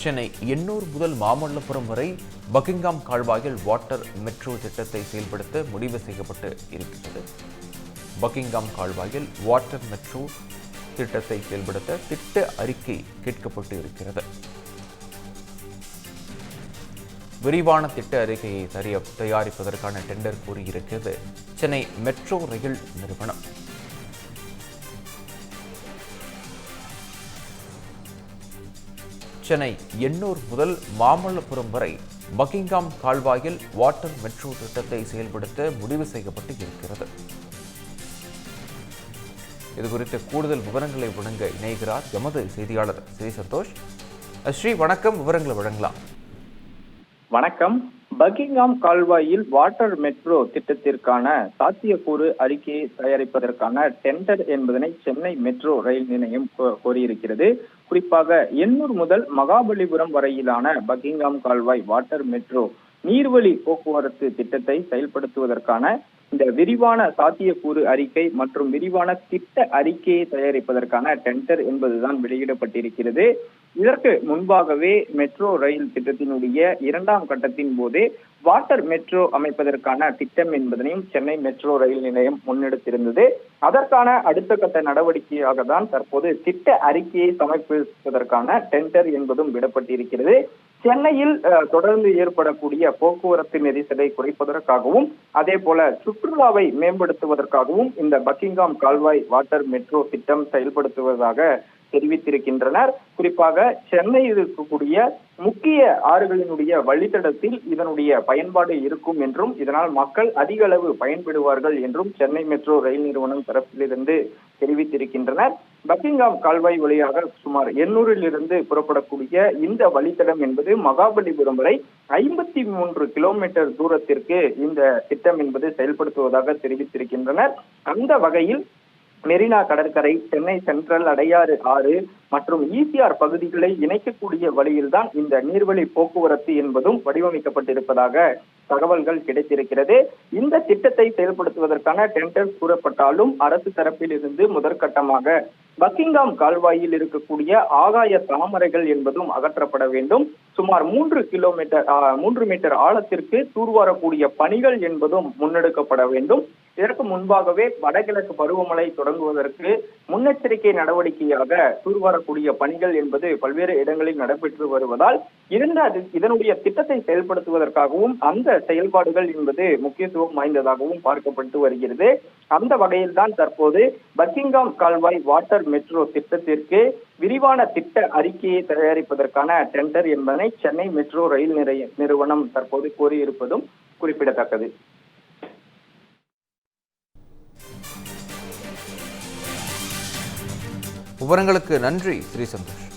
சென்னை எண்ணூர் முதல் மாமல்லபுரம் வரை பக்கிங்ஹாம் கால்வாயில் வாட்டர் மெட்ரோ திட்டத்தை செயல்படுத்த முடிவு செய்யப்பட்டு இருக்கிறது. பக்கிங்ஹாம் கால்வாயில் வாட்டர் மெட்ரோ திட்டத்தை செயல்படுத்த திட்ட அறிக்கை கேட்கப்பட்டு இருக்கிறது. விரிவான திட்ட அறிக்கையை தயாரிப்பதற்கான டெண்டர் கோரியிருக்கிறது சென்னை மெட்ரோ ரயில் நிறுவனம். சென்னை எண்ணூர் முதல் மாமல்லபுரம் வரை பக்கிங்ஹாம் கால்வாயில் வாட்டர் மெட்ரோ திட்டத்தை செயல்படுத்த முடிவு செய்யப்பட்டு இருக்கிறது. இதுகுறித்து கூடுதல் விவரங்களை வழங்க இணைகிறார் எமது செய்தியாளர் ஸ்ரீ சந்தோஷ். ஸ்ரீ வணக்கம், விவரங்களை வழங்கலாம். வணக்கம். பக்கிங்ஹாம் கால்வாயில் வாட்டர் மெட்ரோ திட்டத்திற்கான சாத்தியக்கூறு அறிக்கையை தயாரிப்பதற்கான டெண்டர் என்பதனை சென்னை மெட்ரோ ரயில் நிலையம் கோரியிருக்கிறது. குறிப்பாக எண்ணூர் முதல் மகாபலிபுரம் வரையிலான பக்கிங்ஹாம் கால்வாய் வாட்டர் மெட்ரோ நீர்வழி போக்குவரத்து திட்டத்தை செயல்படுத்துவதற்கான இந்த விரிவான சாத்தியக்கூறு அறிக்கை மற்றும் விரிவான திட்ட அறிக்கையை தயாரிப்பதற்கான டெண்டர் என்பதுதான் வெளியிடப்பட்டிருக்கிறது. இதற்கு முன்பாகவே மெட்ரோ ரயில் திட்டத்தினுடைய 2ஆம் கட்டத்தின் போதே வாட்டர் மெட்ரோ அமைப்பதற்கான திட்டம் என்பதனையும் சென்னை மெட்ரோ ரயில் நிலையம் முன்னெடுத்திருந்தது. அதற்கான அடுத்த கட்ட நடவடிக்கையாக தான் தற்போது திட்ட அறிக்கையை சமர்ப்பிப்பதற்கான டெண்டர் என்பதும் விடப்பட்டிருக்கிறது. சென்னையில் தொடர்ந்து ஏற்படக்கூடிய போக்குவரத்து நெரிசலை குறைப்பதற்காகவும் அதே போல சுற்றுலாவை மேம்படுத்துவதற்காகவும் இந்த பக்கிங்ஹாம் கால்வாய் வாட்டர் மெட்ரோ திட்டம் செயல்படுத்துவதாக தெரிவித்திருக்கின்றனர். குறிப்பாக சென்னையில் இருக்கக்கூடிய முக்கிய ஆறுகளினுடைய வழித்தடத்தில் இதனுடைய பயன்பாடு இருக்கும் என்றும் இதனால் மக்கள் அதிக அளவு பயன்படுவார்கள் என்றும் சென்னை மெட்ரோ ரயில் நிறுவனம் தரப்பிலிருந்து தெரிவித்திருக்கின்றனர். பக்கிங்ஹாம் கால்வாய் வழியாக சுமார் 800 புறப்படக்கூடிய இந்த வழித்தடம் என்பது மகாபலிபுரம் வரை 53 கிலோமீட்டர் தூரத்திற்கு இந்த திட்டம் என்பது செயல்படுத்துவதாக தெரிவித்திருக்கின்றனர். அந்த வகையில் மெரினா கடற்கரை, சென்னை சென்ட்ரல், அடையாறு ஆறு மற்றும் ஈசிஆர் பகுதிகளை இணைக்கக்கூடிய வழியில்தான் இந்த நீர்வழி போக்குவரத்து என்பதும் வடிவமைக்கப்பட்டிருப்பதாக தகவல்கள் கிடைத்திருக்கிறது. இந்த திட்டத்தை செயல்படுத்துவதற்கான டெண்டர் கூறப்பட்டாலும் அரசு தரப்பில் இருந்து முதற்கட்டமாக பக்கிங்ஹாம் கால்வாயில் இருக்கக்கூடிய ஆகாய தாமரைகள் என்பதும் அகற்றப்பட வேண்டும். சுமார் 3 மீட்டர் ஆழத்திற்கு தூர்வாரக்கூடிய பணிகள் என்பதும் முன்னெடுக்கப்பட வேண்டும். இதற்கு முன்பாகவே வடகிழக்கு பருவமழை தொடங்குவதற்கு முன்னெச்சரிக்கை நடவடிக்கையாக தூர்வாரக்கூடிய பணிகள் என்பது பல்வேறு இடங்களில் நடைபெற்று வருவதால் இதனுடைய திட்டத்தை செயல்படுத்துவதற்காகவும் அந்த செயல்பாடுகள் என்பது முக்கியத்துவம் வாய்ந்ததாகவும் பார்க்கப்பட்டு வருகிறது. அந்த வகையில் தான் தற்போது பக்கிங்ஹாம் கால்வாய் வாட்டர் மெட்ரோ திட்டத்திற்கு விரிவான திட்ட அறிக்கையை தயாரிப்பதற்கான டெண்டர் என்பதனை சென்னை மெட்ரோ ரயில் நிறுவனம் தற்போது கோரியிருப்பதும் குறிப்பிடத்தக்கது. விவரங்களுக்கு நன்றி ஸ்ரீ சந்தோஷ்.